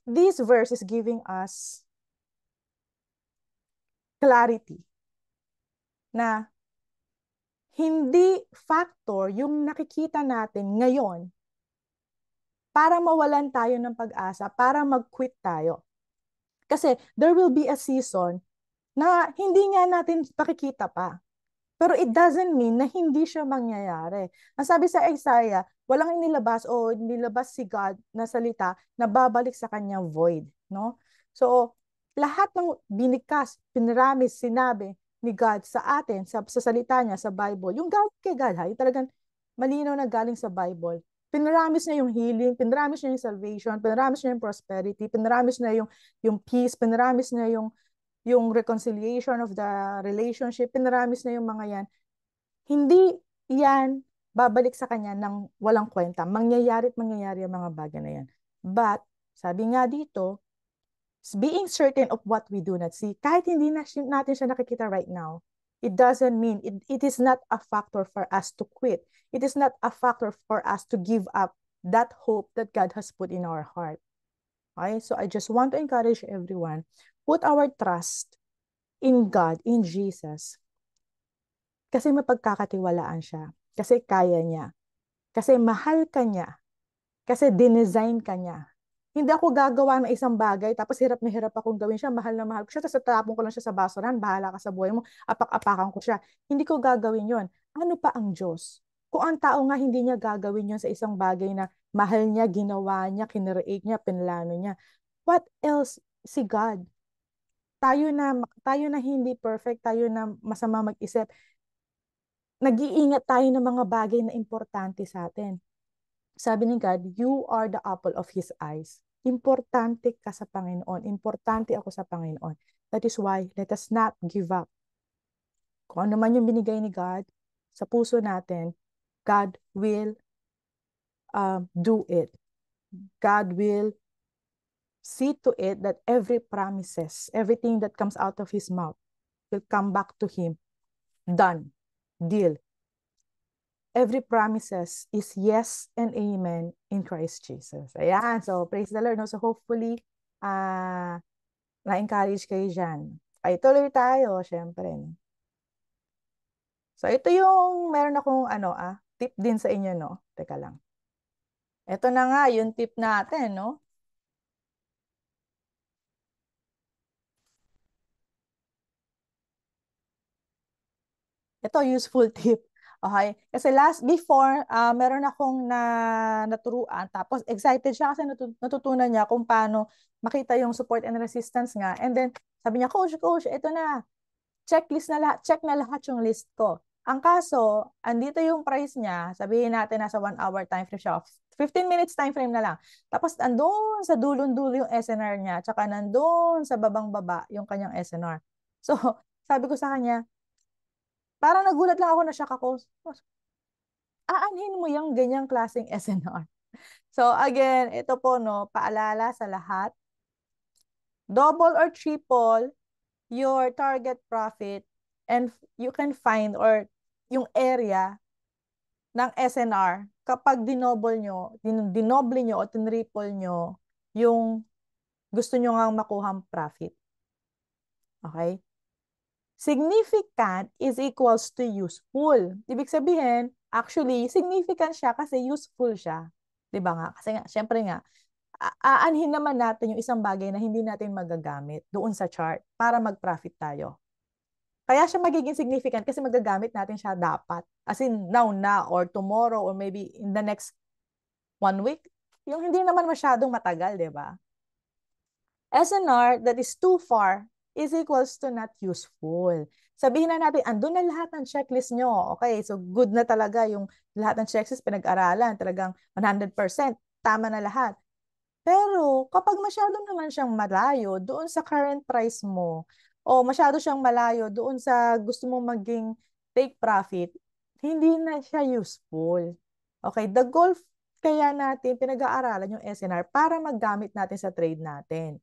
Speaker 1: this verse is giving us clarity na hindi factor yung nakikita natin ngayon para mawalan tayo ng pag-asa, para mag-quit tayo. Kasi there will be a season na hindi nga natin pakikita pa. Pero it doesn't mean na hindi siya mangyayari. Ang sabi sa Isaiah, walang inilabas si God na salita na babalik sa kanyang void, no? So, lahat ng binikas, pinramis, sinabi ni God sa atin, sa salita niya, sa Bible, yung galing kay God, yung talagang malinaw na galing sa Bible. Pinramis niya yung healing, pinramis niya yung salvation, pinramis niya yung prosperity, pinramis niya yung peace, pinramis niya yung reconciliation of the relationship, pinaramis na yung mga yan, hindi yan babalik sa kanya ng walang kwenta. Mangyayari at mangyayari ang mga bagay na yan. But, sabi nga dito, being certain of what we do not see, kahit hindi natin siya nakikita right now, it doesn't mean, it is not a factor for us to quit. It is not a factor for us to give up that hope that God has put in our heart. Okay? So I just want to encourage everyone, put our trust in God, in Jesus. Kasi mapagkakatiwalaan siya. Kasi kaya niya. Kasi mahal ka niya. Kasi dinesign ka niya. Hindi ako gagawa ng isang bagay, tapos hirap na hirap akong gawin siya, mahal na mahal ko siya, tapos tatapon ko lang siya sa basurahan, bahala ka sa buhay mo, apak-apakan ko siya. Hindi ko gagawin yon. Ano pa ang Diyos? Kung ang tao nga hindi niya gagawin yon sa isang bagay na mahal niya, ginawa niya, kinreate niya, pinlano niya. What else si God? Tayo na hindi perfect, tayo na masama mag-isip. Nag-iingat tayo ng mga bagay na importante sa atin. Sabi ni God, you are the apple of His eyes. Importante ka sa Panginoon. Importante ako sa Panginoon. That is why, let us not give up. Kung ano man yung binigay ni God sa puso natin, God will do it. God will see to it that every promises, everything that comes out of His mouth will come back to Him. Done. Deal. Every promises is yes and amen in Christ Jesus. Ayan. So, praise the Lord. No? So, hopefully, na-encourage kayo dyan. Ay, tuloy tayo, syempre. So, ito yung meron akong tip din sa inyo, no? Teka lang. Ito na nga yung tip natin, no? Ito, useful tip. Okay? Kasi before, meron akong naturuan. Tapos, excited siya kasi natutunan niya kung paano makita yung support and resistance nga. And then, sabi niya, Coach, ito na. Checklist na lahat. Check na lahat yung list ko. Ang kaso, andito yung price niya. Sabihin natin nasa 1 hour time frame siya. 15 minutes time frame na lang. Tapos, andun sa dulong-dulo yung SNR niya. Tsaka nandun sa babang-baba yung kanyang SNR. So, sabi ko sa kanya, parang nagulat lang ako na shock ako. Aanhin mo yung ganyang klaseng SNR. So again, ito po no, paalala sa lahat. Double or triple your target profit and you can find or yung area ng SNR kapag dinoble nyo o tinriple nyo yung gusto nyo nga makuhang profit. Okay? Significant is equals to useful. Ibig sabihin, actually, significant siya kasi useful siya. Di ba nga? Kasi nga, syempre nga, aanhin naman natin yung isang bagay na hindi natin magagamit doon sa chart para mag-profit tayo. Kaya siya magiging significant kasi magagamit natin siya dapat. As in, now na, or tomorrow, or maybe in the next 1 week. Yung hindi naman masyadong matagal, di ba? SNR that is too far is equals to not useful. Sabihin na natin, andun na lahat ng checklist nyo. Okay, so good na talaga yung lahat ng checklist pinag-aralan. Talagang 100%. Tama na lahat. Pero kapag masyado naman siyang malayo doon sa current price mo o masyado siyang malayo doon sa gusto mong maging take profit, hindi na siya useful. Okay, the goal kaya natin pinag-aaralan yung SNR para maggamit natin sa trade natin.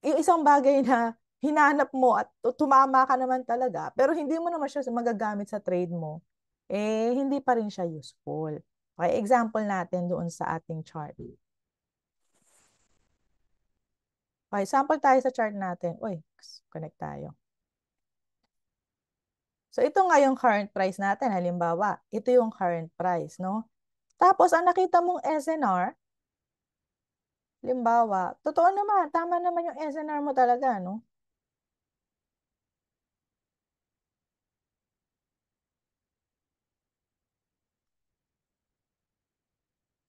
Speaker 1: Yung isang bagay na hinanap mo at tumama ka naman talaga, pero hindi mo naman siya magagamit sa trade mo, hindi pa rin siya useful. Okay, example natin doon sa ating chart. Okay, sample tayo sa chart natin. Uy, connect tayo. So, ito nga yung current price natin. Halimbawa, ito yung current price, no? Tapos, ang nakita mong SNR, halimbawa, totoo naman, tama naman yung SNR mo talaga, no?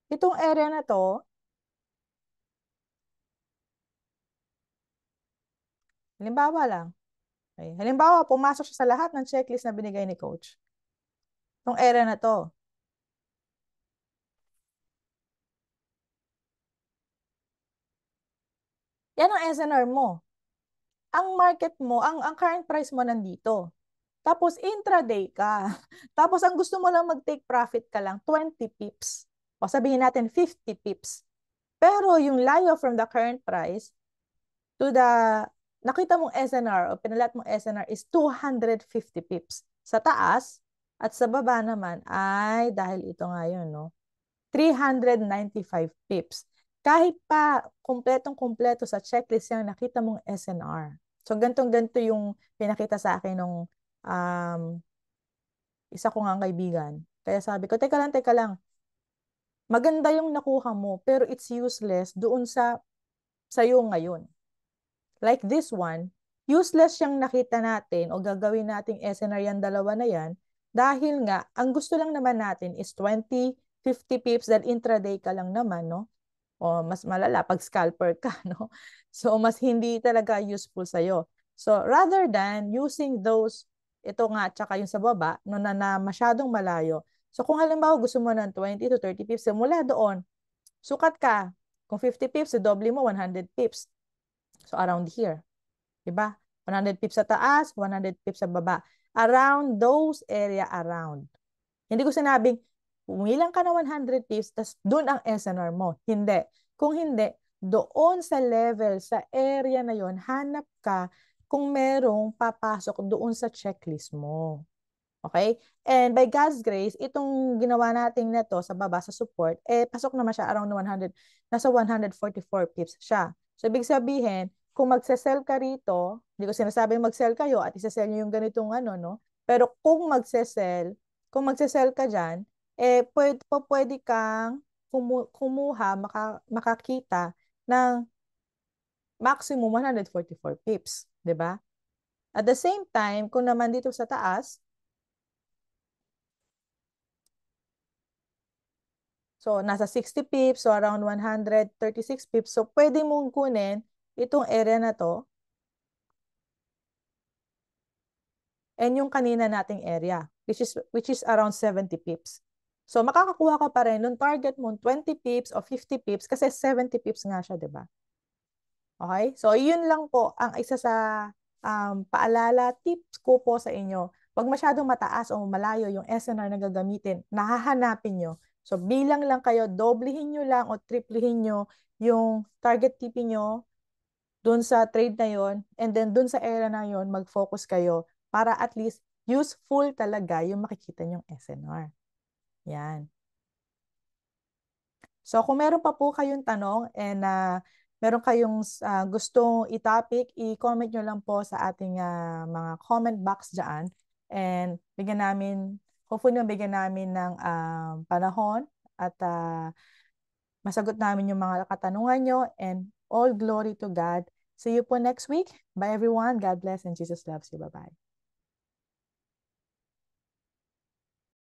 Speaker 1: Itong area na to, halimbawa lang. Okay. Halimbawa, pumasok siya sa lahat ng checklist na binigay ni coach. Itong area na to. Yan ang SNR mo. Ang market mo, ang current price mo nandito. Tapos intraday ka. Tapos ang gusto mo lang mag-take profit ka lang, 20 pips. O sabihin natin 50 pips. Pero yung layo from the current price to the nakita mong SNR o pinalat mong SNR is 250 pips. Sa taas at sa baba naman ay dahil ito nga yun, no? 395 pips. Kahit pa kumpletong-kumpleto sa checklist yung nakita mong SNR. So, gantong-ganto yung pinakita sa akin ng isa ko nga kaibigan. Kaya sabi ko, teka lang. Maganda yung nakuha mo, pero it's useless doon sa sa'yo ngayon. Like this one, useless siyang nakita natin o gagawin nating SNR yan, dalawa na yan, dahil nga, ang gusto lang naman natin is 20, 50 pips, then intraday ka lang naman, no? O mas malala pag scalper ka, no? So mas hindi talaga useful sa'yo. So rather than using those, ito nga, tsaka yung sa baba, no, na masyadong malayo. So kung halimbawa gusto mo ng 20 to 30 pips, mula doon, sukat ka. Kung 50 pips, doble mo, 100 pips. So around here. Diba? 100 pips sa taas, 100 pips sa baba. Around those area around. Hindi ko sinabing, pumilang ka na 100 pips, tas doon ang SNR mo. Hindi. Kung hindi, doon sa level, sa area na yon, hanap ka kung merong papasok doon sa checklist mo. Okay? And by God's grace, itong ginawa natin na to sa baba, sa support, pasok naman siya around 100, nasa 144 pips siya. So, ibig sabihin, kung magse-sell ka rito, hindi ko sinasabing mag-sell kayo at isa-sell nyo yung ganitong ano, no? Pero kung magse-sell ka dyan, pwede kang kumuha, makakita ng maximum 144 pips. 'Di ba? At the same time, kung naman dito sa taas, so, nasa 60 pips, so around 136 pips. So, pwede mong kunin itong area na to and yung kanina nating area, which is around 70 pips. So, makakakuha ka pa rin nung target mo 20 pips o 50 pips kasi 70 pips nga siya, di ba? Okay? So, yun lang po ang isa sa paalala, tips ko po sa inyo. Huwag masyadong mataas o malayo yung SNR na gagamitin. Nahahanapin nyo. So, bilang lang kayo, doblehin nyo lang o triplehin nyo yung target TP nyo dun sa trade na yon, and then dun sa area na yon, mag-focus kayo para at least useful talaga yung makikita nyong SNR. Yan. So kung meron pa po kayong tanong and meron kayong gustong i-topic, i-comment nyo lang po sa ating mga comment box dyan. And bigyan namin, hopefully bigyan namin ng panahon at masagot namin yung mga katanungan nyo. And all glory to God. See you po next week. Bye everyone. God bless and Jesus loves you. Bye-bye.